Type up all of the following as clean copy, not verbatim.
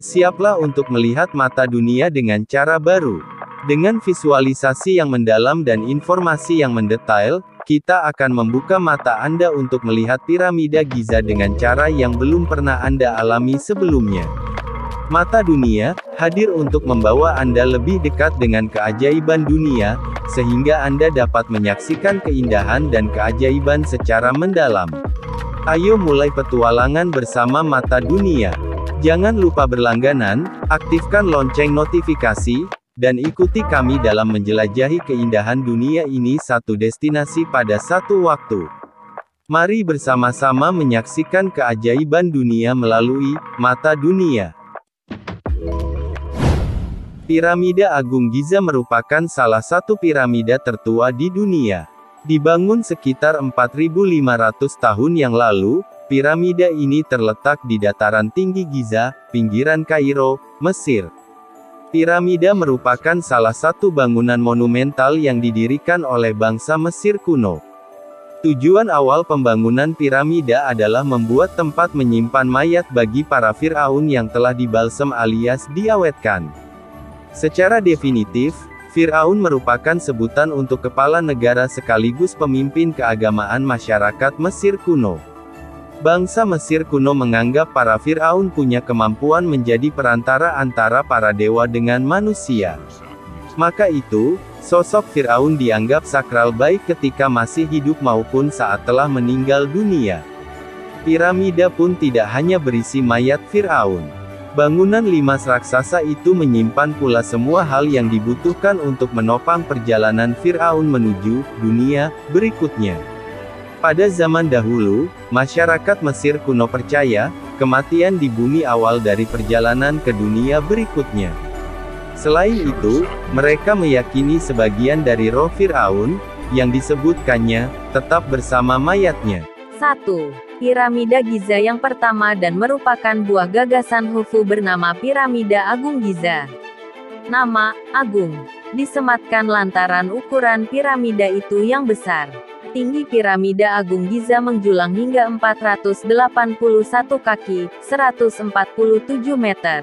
Siaplah untuk melihat mata dunia dengan cara baru. Dengan visualisasi yang mendalam dan informasi yang mendetail, kita akan membuka mata Anda untuk melihat piramida Giza dengan cara yang belum pernah Anda alami sebelumnya. Mata Dunia hadir untuk membawa Anda lebih dekat dengan keajaiban dunia, sehingga Anda dapat menyaksikan keindahan dan keajaiban secara mendalam. Ayo mulai petualangan bersama Mata Dunia. Jangan lupa berlangganan, aktifkan lonceng notifikasi, dan ikuti kami dalam menjelajahi keindahan dunia ini satu destinasi pada satu waktu. Mari bersama-sama menyaksikan keajaiban dunia melalui Mata Dunia. Piramida Agung Giza merupakan salah satu piramida tertua di dunia. Dibangun sekitar 4.500 tahun yang lalu, piramida ini terletak di dataran tinggi Giza, pinggiran Kairo, Mesir. Piramida merupakan salah satu bangunan monumental yang didirikan oleh bangsa Mesir kuno. Tujuan awal pembangunan piramida adalah membuat tempat menyimpan mayat bagi para Firaun yang telah dibalsem alias diawetkan. Secara definitif, Firaun merupakan sebutan untuk kepala negara sekaligus pemimpin keagamaan masyarakat Mesir kuno. Bangsa Mesir kuno menganggap para Firaun punya kemampuan menjadi perantara antara para dewa dengan manusia. Maka itu, sosok Firaun dianggap sakral baik ketika masih hidup maupun saat telah meninggal dunia. Piramida pun tidak hanya berisi mayat Firaun. Bangunan 5 raksasa itu menyimpan pula semua hal yang dibutuhkan untuk menopang perjalanan Firaun menuju dunia berikutnya. Pada zaman dahulu, masyarakat Mesir kuno percaya, kematian di bumi awal dari perjalanan ke dunia berikutnya. Selain itu, mereka meyakini sebagian dari roh Firaun, yang disebutkannya, tetap bersama mayatnya. 1. Piramida Giza yang pertama dan merupakan buah gagasan Khufu bernama Piramida Agung Giza. Nama, Agung, disematkan lantaran ukuran piramida itu yang besar. Tinggi piramida Agung Giza menjulang hingga 481 kaki, 147 meter.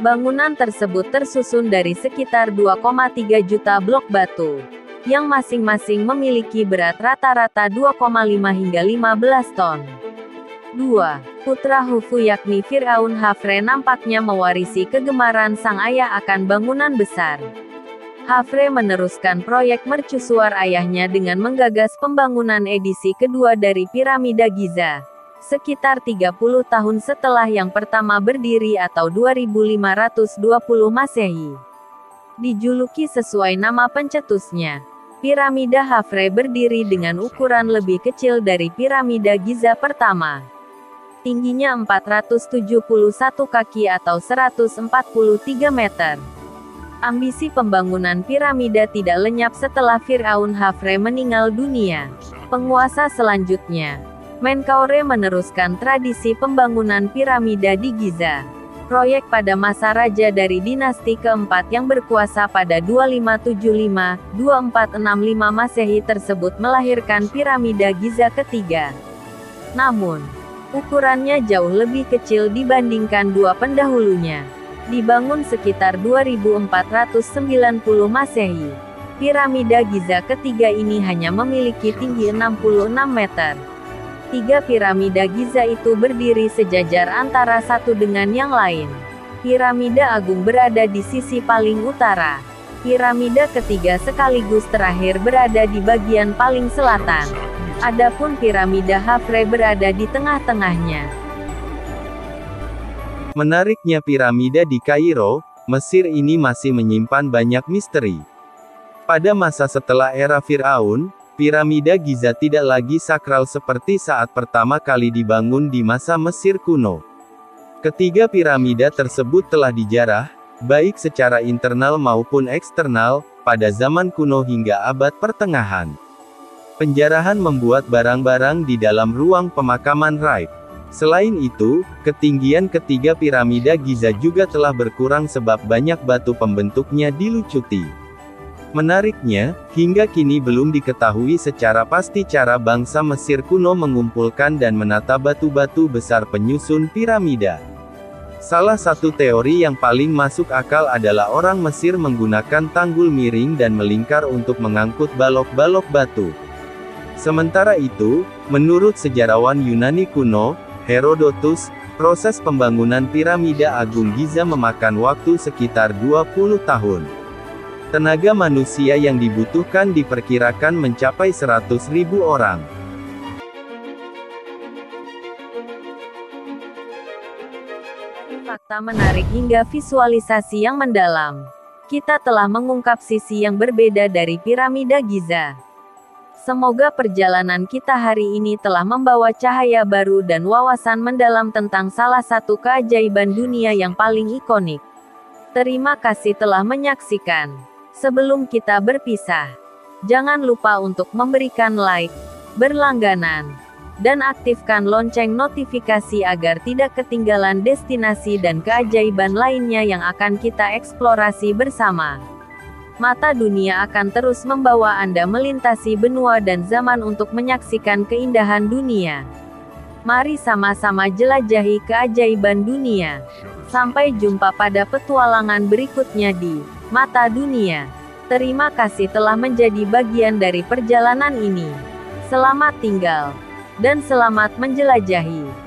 Bangunan tersebut tersusun dari sekitar 2,3 juta blok batu, yang masing-masing memiliki berat rata-rata 2,5 hingga 15 ton. 2. Putra Khufu yakni Firaun Khafre nampaknya mewarisi kegemaran sang ayah akan bangunan besar. Khafre meneruskan proyek mercusuar ayahnya dengan menggagas pembangunan edisi kedua dari piramida Giza, sekitar 30 tahun setelah yang pertama berdiri atau 2520 Masehi. Dijuluki sesuai nama pencetusnya, piramida Khafre berdiri dengan ukuran lebih kecil dari piramida Giza pertama. Tingginya 471 kaki atau 143 meter. Ambisi pembangunan piramida tidak lenyap setelah Firaun Khafre meninggal dunia. Penguasa selanjutnya, Menkaure meneruskan tradisi pembangunan piramida di Giza. Proyek pada masa raja dari dinasti keempat yang berkuasa pada 2575-2465 Masehi tersebut melahirkan piramida Giza ketiga. Namun, ukurannya jauh lebih kecil dibandingkan dua pendahulunya. Dibangun sekitar 2490 Masehi. Piramida Giza ketiga ini hanya memiliki tinggi 66 meter. 3 piramida Giza itu berdiri sejajar antara satu dengan yang lain. Piramida Agung berada di sisi paling utara. Piramida ketiga sekaligus terakhir berada di bagian paling selatan. Adapun piramida Khafre berada di tengah-tengahnya. Menariknya piramida di Kairo, Mesir ini masih menyimpan banyak misteri. Pada masa setelah era Firaun, piramida Giza tidak lagi sakral seperti saat pertama kali dibangun di masa Mesir kuno. Ketiga piramida tersebut telah dijarah, baik secara internal maupun eksternal, pada zaman kuno hingga abad pertengahan. Penjarahan membuat barang-barang di dalam ruang pemakaman raib. Selain itu, ketinggian ketiga piramida Giza juga telah berkurang sebab banyak batu pembentuknya dilucuti. Menariknya, hingga kini belum diketahui secara pasti cara bangsa Mesir kuno mengumpulkan dan menata batu-batu besar penyusun piramida. Salah satu teori yang paling masuk akal adalah orang Mesir menggunakan tanggul miring dan melingkar untuk mengangkut balok-balok batu. Sementara itu, menurut sejarawan Yunani kuno, Herodotus, proses pembangunan piramida Agung Giza memakan waktu sekitar 20 tahun. Tenaga manusia yang dibutuhkan diperkirakan mencapai 100.000 orang. Fakta menarik hingga visualisasi yang mendalam. Kita telah mengungkap sisi yang berbeda dari piramida Giza. Semoga perjalanan kita hari ini telah membawa cahaya baru dan wawasan mendalam tentang salah satu keajaiban dunia yang paling ikonik. Terima kasih telah menyaksikan. Sebelum kita berpisah, jangan lupa untuk memberikan like, berlangganan, dan aktifkan lonceng notifikasi agar tidak ketinggalan destinasi dan keajaiban lainnya yang akan kita eksplorasi bersama. Mata dunia akan terus membawa Anda melintasi benua dan zaman untuk menyaksikan keindahan dunia. Mari sama-sama jelajahi keajaiban dunia. Sampai jumpa pada petualangan berikutnya di Mata Dunia. Terima kasih telah menjadi bagian dari perjalanan ini. Selamat tinggal, dan selamat menjelajahi.